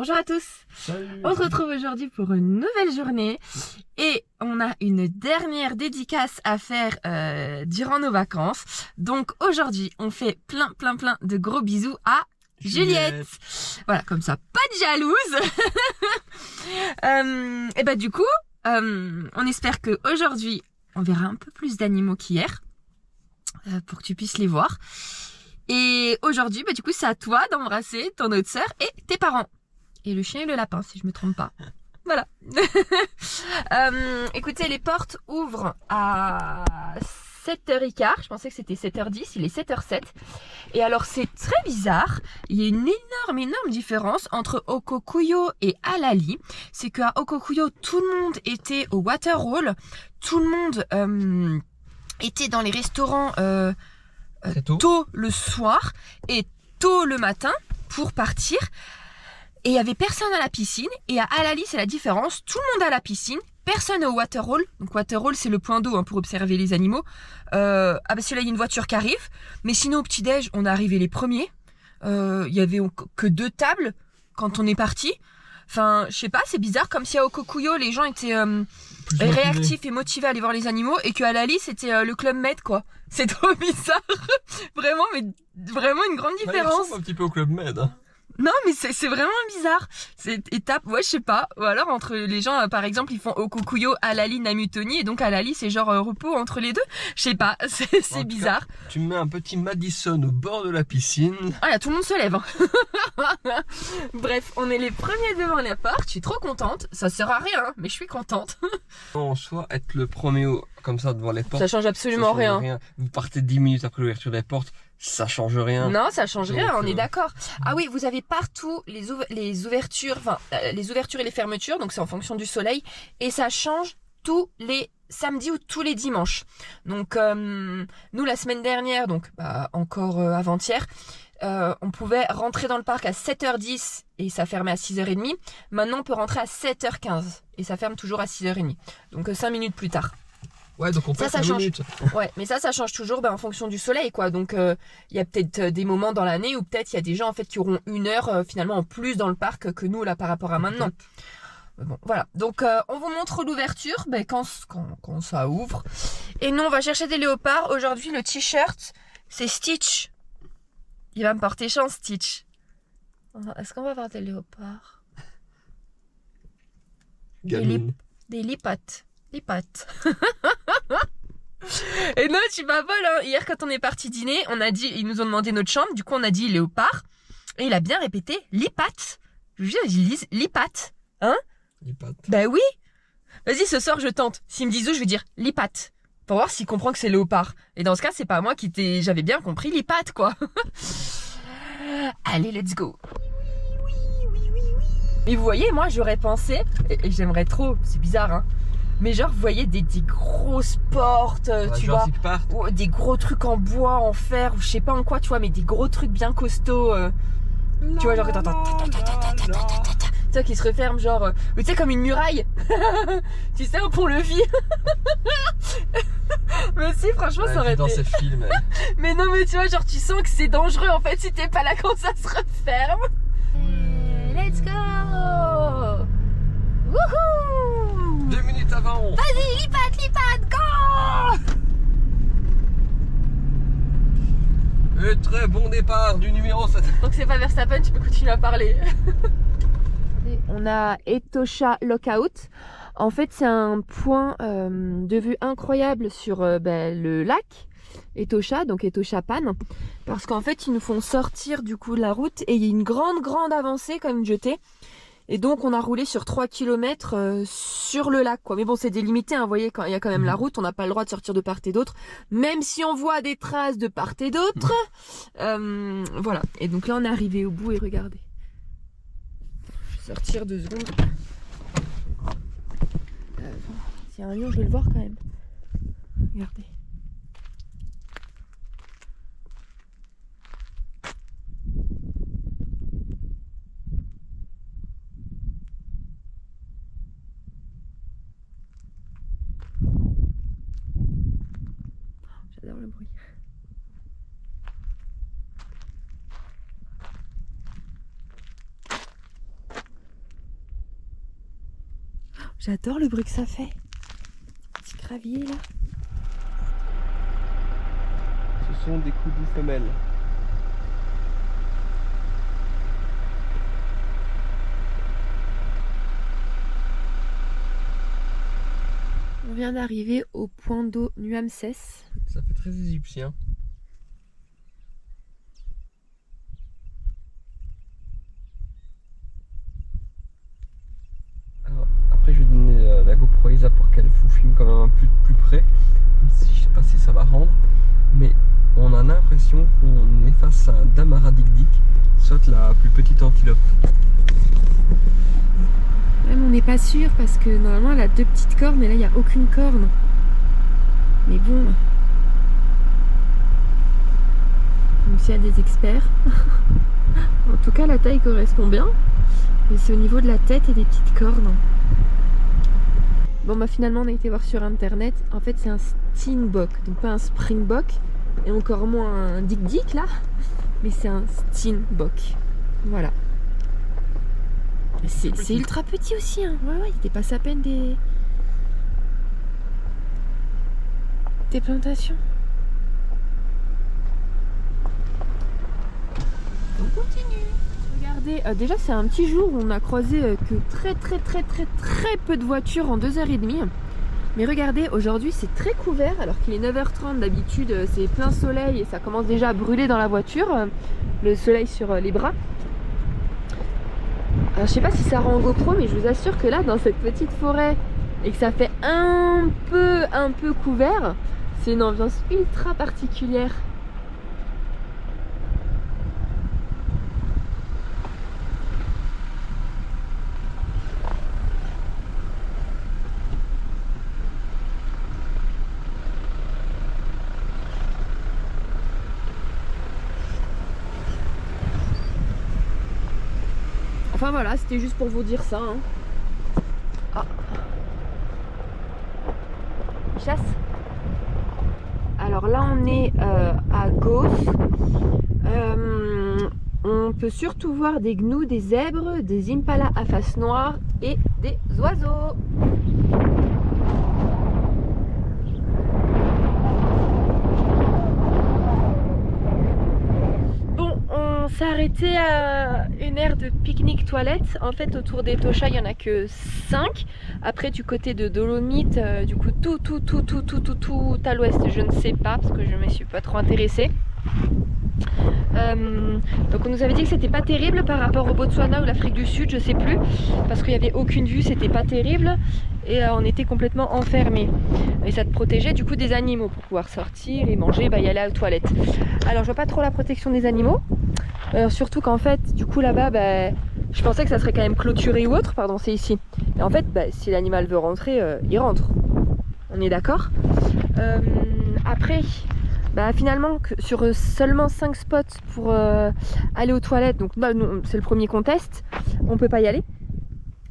Bonjour à tous. Salut. On se retrouve aujourd'hui pour une nouvelle journée et on a une dernière dédicace à faire durant nos vacances. Donc aujourd'hui on fait plein de gros bisous à Juliette. Voilà, comme ça, pas de jalouse. Et bah du coup, on espère que aujourd'hui on verra un peu plus d'animaux qu'hier pour que tu puisses les voir. Et aujourd'hui, bah du coup, c'est à toi d'embrasser ton autre sœur et tes parents. Et le chien et le lapin, si je me trompe pas. Voilà. Écoutez, les portes ouvrent à 7h15. Je pensais que c'était 7h10. Il est 7h07. Et alors, c'est très bizarre. Il y a une énorme différence entre Okokuyo et Halali. C'est qu'à Okokuyo, tout le monde était au Waterhole. Tout le monde était dans les restaurants tôt le soir et tôt le matin pour partir. Et il y avait personne à la piscine. Et à Halali, c'est la différence. Tout le monde à la piscine, personne au Waterhole. Donc Waterhole, c'est le point d'eau pour observer les animaux. Ah bah c'est là, il y a une voiture qui arrive. Mais sinon, au petit-déj, on est arrivé les premiers. Il y avait que 2 tables quand on est parti. Enfin, je sais pas, c'est bizarre. Comme si à Okokuyo, les gens étaient réactifs et motivés à aller voir les animaux. Et qu'à Halali, c'était le Club Med, quoi. C'est trop bizarre. Vraiment, mais vraiment une grande différence. Bah, il ressemble un petit peu au Club Med. Hein. Non, mais c'est vraiment bizarre. C'est étape, ouais, je sais pas. Ou alors entre les gens, par exemple, ils font Okokuyo, Halali, Namutoni, et donc Halali, c'est genre repos entre les deux. Je sais pas, c'est bizarre. Cas, tu mets un petit Madison au bord de la piscine. Ah là, tout le monde se lève. Hein. Bref, on est les premiers devant la porte. Je suis trop contente. Ça sert à rien, mais je suis contente. En soi, être le premier comme ça devant les portes, ça change absolument rien. Vous partez 10 minutes après l'ouverture des portes. Ça change rien. Non, ça change rien, on est d'accord. Ah oui, vous avez partout les ouvertures, enfin les ouvertures et les fermetures, donc c'est en fonction du soleil, et ça change tous les samedis ou tous les dimanches. Donc nous la semaine dernière, donc encore avant-hier, on pouvait rentrer dans le parc à 7h10 et ça fermait à 6h30. Maintenant on peut rentrer à 7h15 et ça ferme toujours à 6h30. Donc 5 minutes plus tard. Ouais, donc on passe ça 5 change. minutes. Ouais, mais ça change toujours en fonction du soleil, quoi. Donc, il y a peut-être des moments dans l'année où peut-être il y a des gens, en fait, qui auront 1 heure, finalement, en plus dans le parc que nous, là, par rapport à maintenant. Bon, voilà. Donc, on vous montre l'ouverture, quand ça ouvre. Et nous, on va chercher des léopards. Aujourd'hui, le t-shirt, c'est Stitch. Il va me porter chance, Stitch. Est-ce qu'on va avoir des léopards? Des lipates. Les pattes. Et non, tu m'as vol, hein. Hier, quand on est parti dîner, ils nous ont demandé notre chambre. Du coup, on a dit léopard. Et il a bien répété les pattes. Je vous jure, il dit les pattes. Hein? Les pattes. Bah oui. Vas-y, ce soir, je tente. S'il me dit où, je vais dire les pattes. Pour voir s'il comprend que c'est léopard. Et dans ce cas, c'est pas moi j'avais bien compris les pattes, quoi. Allez, let's go. Et vous voyez, moi, j'aurais pensé, et j'aimerais trop, c'est bizarre, hein. Mais genre, vous voyez des grosses portes, tu vois, des gros trucs en bois, en fer, ou je sais pas en quoi, tu vois, mais des gros trucs bien costauds. Tu vois, genre, tu sais, qui se referment, genre, tu sais, comme une muraille. Tu sais, au pont-levis. Mais si, franchement, ça aurait été... dans ces films. Mais non, mais tu vois, genre, tu sens que c'est dangereux, en fait, si t'es pas là quand ça se referme. Let's go! Wouhou! 2 minutes avant. Vas-y, lipat, go! Et très bon départ du numéro 7. Donc c'est pas Verstappen, tu peux continuer à parler. On a Etosha Lookout. En fait, c'est un point de vue incroyable sur le lac Etosha, donc Etosha Pan. Parce qu'en fait, ils nous font sortir du coup de la route et il y a une grande avancée comme une jetée. Et donc on a roulé sur 3 km sur le lac, quoi. Mais bon, c'est délimité, hein. Vous voyez, quand il y a quand même la route, on n'a pas le droit de sortir de part et d'autre, même si on voit des traces de part et d'autre. Voilà. Et donc là, on est arrivé au bout et regardez. Je vais sortir 2 secondes. S'il y a un lion, je vais le voir quand même. Regardez. J'adore le bruit. J'adore le bruit que ça fait. Petit gravier là. Ce sont des coudous femelles. On vient d'arriver au point d'eau Nuamces. Ça fait très égyptien. Alors, après je vais donner la GoPro à Isa pour qu'elle vous filme quand même un peu plus près. Même si je sais pas si ça va rendre. Mais on a l'impression qu'on est face à un Damara Dik, soit la plus petite antilope. Même on n'est pas sûr parce que normalement elle a 2 petites cornes et là il n'y a aucune corne. Mais bon. Même s'il y a des experts. En tout cas la taille correspond bien. Mais c'est au niveau de la tête et des petites cornes. Bon bah finalement on a été voir sur internet. En fait c'est un steenbok, donc pas un springbok. Et encore moins un dik là. Mais c'est un steenbok. Voilà. C'est ultra petit aussi, hein. Ouais, il dépasse à peine des plantations. On continue. Regardez, déjà c'est un petit jour où on a croisé que très peu de voitures en 2h30. Mais regardez, aujourd'hui c'est très couvert alors qu'il est 9h30 d'habitude, c'est plein soleil et ça commence déjà à brûler dans la voiture, le soleil sur les bras. Alors je sais pas si ça rend en GoPro, mais je vous assure que là dans cette petite forêt et que ça fait un peu couvert, c'est une ambiance ultra particulière. Enfin voilà, c'était juste pour vous dire ça. Hein. Ah. Chasse. Alors là on est à Gos. On peut surtout voir des gnous, des zèbres, des impalas à face noire et des oiseaux. On s'est arrêté à une aire de pique-nique toilette. En fait autour des Tocha il n'y en a que 5. Après du côté de Dolomite, du coup tout à l'ouest je ne sais pas parce que je ne me suis pas trop intéressée. Donc on nous avait dit que c'était pas terrible par rapport au Botswana ou l'Afrique du Sud, je sais plus, parce qu'il n'y avait aucune vue, c'était pas terrible et on était complètement enfermés. Et ça te protégeait du coup des animaux pour pouvoir sortir et manger, y aller aux toilettes. Alors je vois pas trop la protection des animaux. Surtout qu'en fait, du coup là-bas, je pensais que ça serait quand même clôturé ou autre, pardon, c'est ici. Et en fait, si l'animal veut rentrer, il rentre. On est d'accord. Après, finalement, sur seulement 5 spots pour aller aux toilettes, donc c'est le premier qu'on teste, on peut pas y aller.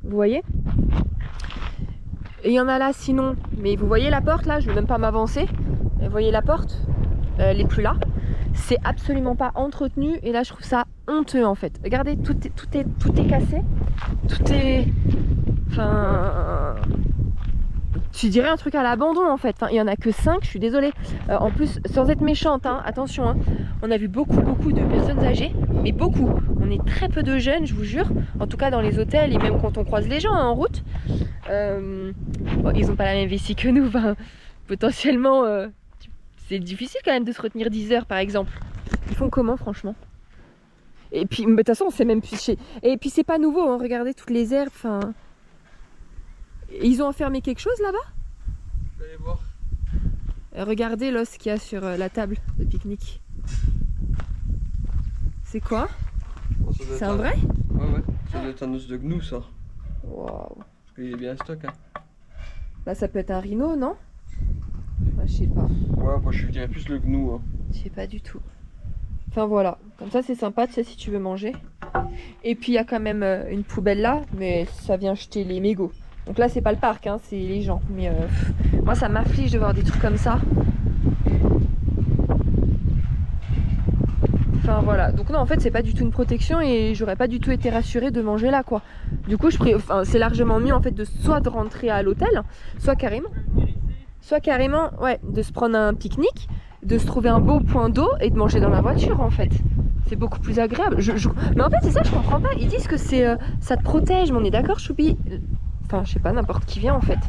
Vous voyez? Et il y en a là sinon, mais vous voyez la porte là, je vais même pas m'avancer. Vous voyez la porte, elle est plus là. C'est absolument pas entretenu et là je trouve ça honteux en fait. Regardez, tout est cassé, tout est, enfin, tu dirais un truc à l'abandon en fait. Enfin, il y en a que 5, je suis désolée. En plus, sans être méchante, hein, attention, hein, on a vu beaucoup de personnes âgées, mais beaucoup. On est très peu de jeunes, je vous jure. En tout cas dans les hôtels et même quand on croise les gens en route. Bon, ils ont pas la même vessie que nous, potentiellement. C'est difficile quand même de se retenir 10 heures par exemple. Ils font comment franchement? Et puis de toute façon on sait même plus. Et puis c'est pas nouveau, hein, regardez toutes les herbes. Enfin, ils ont enfermé quelque chose là-bas? Je vais aller voir. Regardez l'os qu'il y a sur la table de pique-nique. C'est quoi? Bon, c'est un vrai? Ouais, ça doit être un os de gnou ça. Waouh. Parce qu'il est bien stock. Hein. Ça peut être un rhino, non? Je sais pas. Ouais, moi je dirais plus le gnou. Hein. Je sais pas du tout. Enfin voilà, comme ça c'est sympa, tu sais, si tu veux manger. Et puis il y a quand même une poubelle là, mais ça vient jeter les mégots. Donc là c'est pas le parc, hein, c'est les gens. Mais moi ça m'afflige de voir des trucs comme ça. Enfin voilà, donc non en fait c'est pas du tout une protection et j'aurais pas du tout été rassurée de manger là quoi. Du coup c'est largement mieux en fait de soit de rentrer à l'hôtel, soit carrément ouais, de se prendre un pique-nique, de se trouver un beau point d'eau et de manger dans la voiture en fait. C'est beaucoup plus agréable. Mais en fait c'est ça, je comprends pas. Ils disent que ça te protège, mais on est d'accord Choupi? Enfin je sais pas, n'importe qui vient en fait.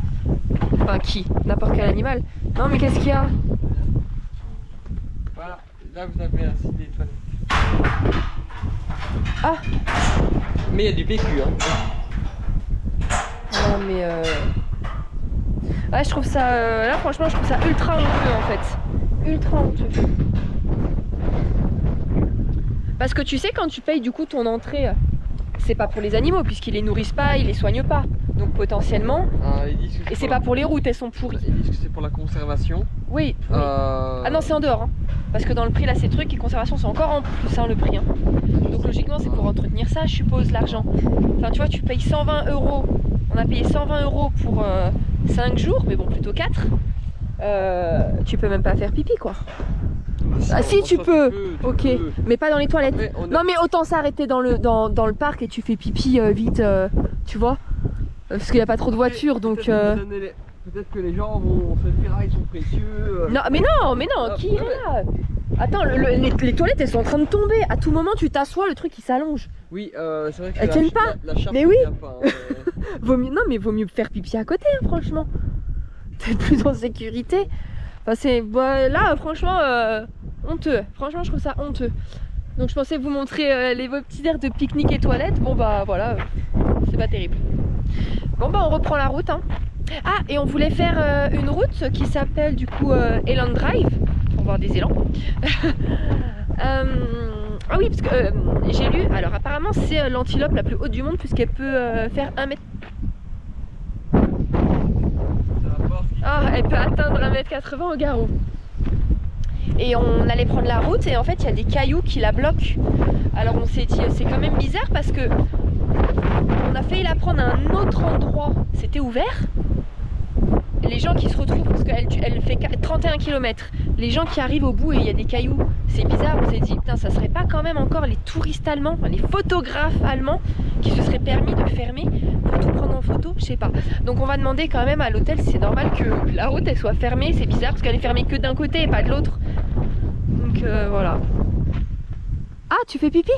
Enfin qui? N'importe quel animal. Non mais qu'est-ce qu'il y a? Voilà, là vous avez un site des toilettes. Ah. Mais il y a du PQ hein. Non mais ouais, je trouve ça là franchement je trouve ça ultra honteux en fait. Ultra honteux. Parce que tu sais quand tu payes du coup ton entrée, c'est pas pour les animaux puisqu'ils les nourrissent pas, ils les soignent pas. Donc potentiellement. Et c'est pas pour les routes, elles sont pourries. Ils disent que c'est pour la conservation. Oui. Ah non c'est en dehors hein. Parce que dans le prix là ces trucs et conservation c'est encore en plus hein, le prix hein. Donc logiquement c'est pour entretenir ça je suppose l'argent. Enfin tu vois tu payes 120 €. On a payé 120 € pour 5 jours, mais bon plutôt 4. Tu peux même pas faire pipi quoi. Ah si tu peux, ok, mais pas dans les toilettes. Non mais autant s'arrêter dans le parc et tu fais pipi vite, tu vois. Parce qu'il n'y a pas trop de voitures donc... Peut-être que les gens vont se dire ah ils sont précieux. Non mais non, qui irait là? Attends, les toilettes elles sont en train de tomber. À tout moment tu t'assois, le truc il s'allonge. Oui, c'est vrai que elles tiennent pas. La mais oui. Pas, vaut mieux faire pipi à côté hein, franchement. T'es plus en sécurité. Enfin là franchement honteux. Franchement je trouve ça honteux. Donc je pensais vous montrer vos petits airs de pique-nique et toilettes. Bon bah voilà, c'est pas terrible. Bon bah on reprend la route hein. Ah et on voulait faire une route qui s'appelle du coup Eland Drive pour voir des élans. Ah oui parce que j'ai lu, alors apparemment c'est l'antilope la plus haute du monde puisqu'elle peut faire 1 mètre. Oh, elle peut atteindre 1,80 m au garrot. Et on allait prendre la route et en fait il y a des cailloux qui la bloquent. Alors on s'est dit c'est quand même bizarre parce que on a failli la prendre à un autre endroit, c'était ouvert. Les gens qui se retrouvent, parce qu'elle fait 31 km, les gens qui arrivent au bout et il y a des cailloux, c'est bizarre, on s'est dit putain ça serait pas quand même encore les touristes allemands, enfin, les photographes allemands qui se seraient permis de fermer pour tout prendre en photo, je sais pas. Donc on va demander quand même à l'hôtel si c'est normal que la route elle soit fermée, c'est bizarre parce qu'elle est fermée que d'un côté et pas de l'autre. Donc voilà. Ah tu fais pipi?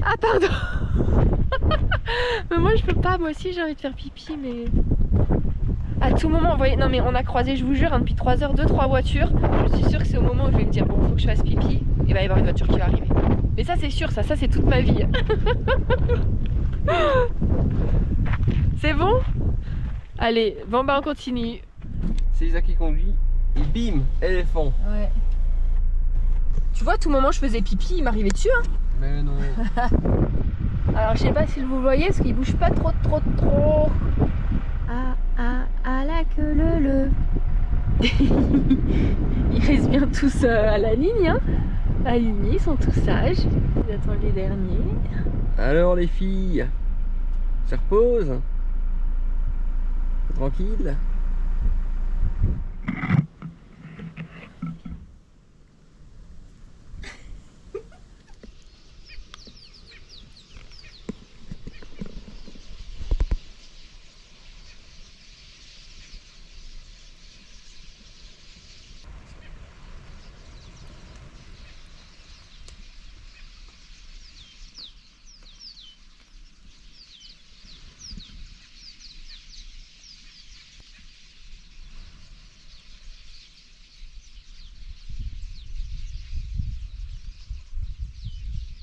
Ah pardon. Mais moi je peux pas, moi aussi j'ai envie de faire pipi mais... À tout moment, vous voyez, non mais on a croisé, je vous jure, hein, depuis 3 heures, 2-3 voitures. Je suis sûre que c'est au moment où je vais me dire, bon, faut que je fasse pipi, et il va y avoir une voiture qui va arriver. Mais ça, c'est sûr, ça c'est toute ma vie. C'est bon? Allez, bon bah on continue. C'est Isa qui conduit, et bim, éléphant. Ouais. Tu vois, à tout moment, je faisais pipi, il m'arrivait dessus, hein. Mais non. Alors, je sais pas si vous voyez, parce qu'il bouge pas trop. Ah la queue le. Ils restent bien tous à la ligne hein. Alignés, ils sont tous sages. Ils attendent les derniers. Alors les filles, ça repose? Tranquille?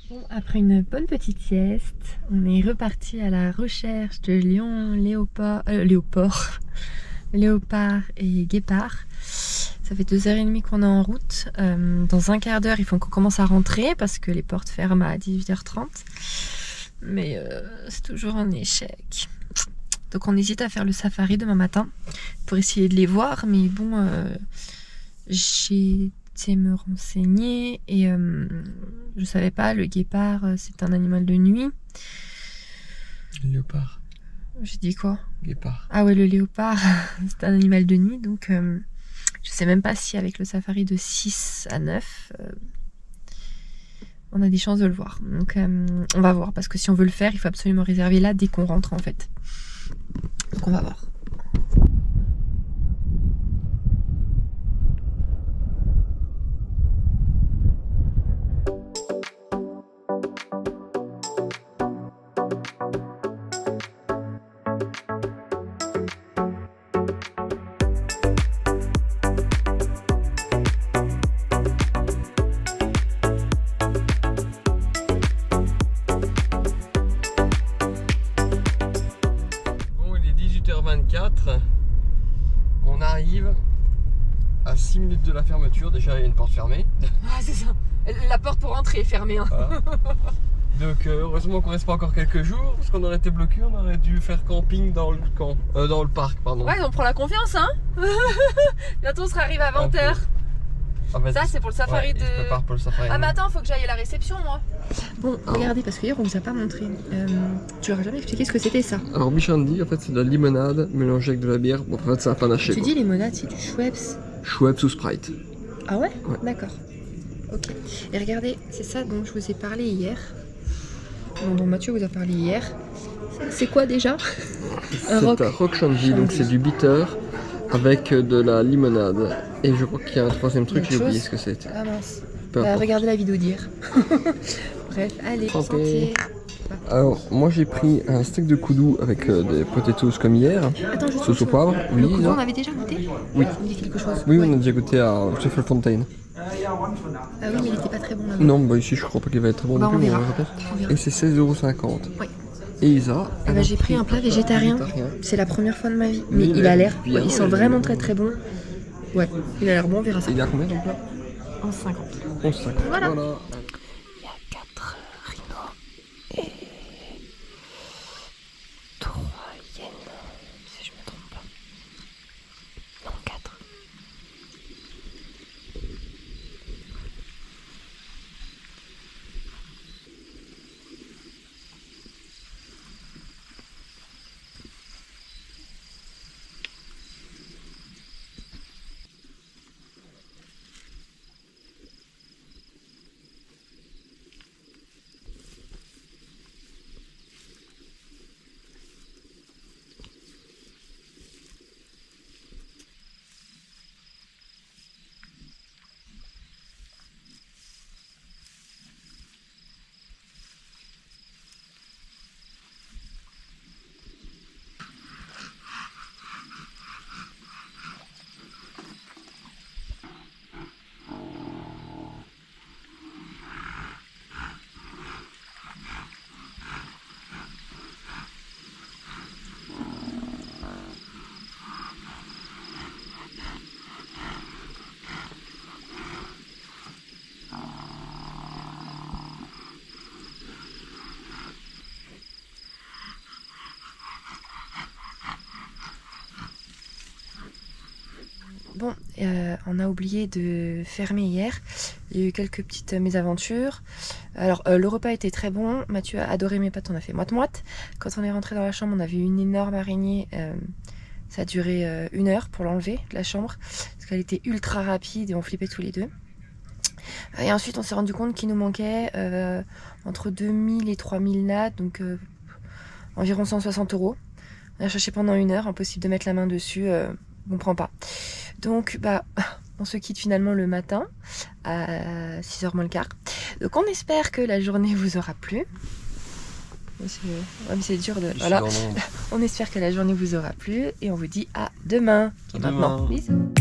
Bon, après une bonne petite sieste, on est reparti à la recherche de lions, léopards et guépards. Ça fait 2h30 qu'on est en route. Dans un quart d'heure, il faut qu'on commence à rentrer parce que les portes ferment à 18h30. Mais c'est toujours un échec. Donc on hésite à faire le safari demain matin pour essayer de les voir. Mais bon, j'ai été me renseigner et je savais pas, le guépard c'est un animal de nuit. Le léopard. J'ai dit quoi? Guépard. Ah ouais, le léopard c'est un animal de nuit donc je sais même pas si avec le safari de 6 à 9 on a des chances de le voir. Donc on va voir, parce que si on veut le faire, il faut absolument réserver là dès qu'on rentre en fait. Donc on va voir. On arrive à 6 minutes de la fermeture. Déjà il y a une porte fermée. Ah c'est ça, la porte pour entrer est fermée hein. Voilà. Donc heureusement qu'on reste pas encore quelques jours, parce qu'on aurait été bloqué, on aurait dû faire camping dans le camp, dans le parc pardon. Ouais, on prend la confiance hein. Bientôt on sera arrivé à 20h. Ah, bah, ça c'est pour le safari de... Je prépare pour le safari. Ah mais attends, faut que j'aille à la réception moi. Bon, regardez, parce que hier on vous a pas montré. Tu leur as jamais expliqué ce que c'était ça. Alors Bichandi, en fait c'est de la limonade mélangée avec de la bière. Bon en fait c'est un panaché. Tu dis limonade, c'est du Schweppes. Schweppes ou Sprite. Ah ouais, ouais. D'accord. Ok. Et regardez, c'est ça dont je vous ai parlé hier. Dont Mathieu vous a parlé hier. C'est quoi déjà? C'est un rock shandy, donc c'est du bitter avec de la limonade. Et je crois qu'il y a un troisième truc, j'ai oublié ce que c'était. Ah mince. Regardez la vidéo d'hier. Bref, allez, santé. Alors, moi j'ai pris un steak de koudou avec des potatoes comme hier. Attends, juste sauce au poivre. Oui, le koudou, on avait déjà goûté? Oui. Ça me dit quelque chose. Oui, on a déjà goûté à Scheffelfontein. Ah oui, mais il était pas très bon là. Non, bah ici je crois pas qu'il va être très bon non plus. On verra. Et c'est 16,50 €. Oui. Et Isa, j'ai pris un plat végétarien. C'est la première fois de ma vie. Mais il a l'air, il sent vraiment très très bon. Ouais, il a l'air bon, on verra ça. Il a combien ton plat? 11,50. 11,50. Voilà. Il y a 4 rhinos et 3 hyènes, si je me trompe pas. Non, 4. Bon, on a oublié de fermer hier. Il y a eu quelques petites mésaventures. Alors, le repas était très bon. Mathieu a adoré mes pâtes, on a fait moite-moite. Quand on est rentré dans la chambre, on a vu une énorme araignée. Ça a duré 1 heure pour l'enlever de la chambre. Parce qu'elle était ultra rapide et on flippait tous les deux. Et ensuite, on s'est rendu compte qu'il nous manquait entre 2000 et 3000 nats. Donc, environ 160 €. On a cherché pendant 1 heure. Impossible de mettre la main dessus. On comprend pas. Donc on se quitte finalement le matin à 6h moins le quart. Donc on espère que la journée vous aura plu. C'est dur de... Voilà. On espère que la journée vous aura plu et on vous dit à demain. À demain. Maintenant. Bisous.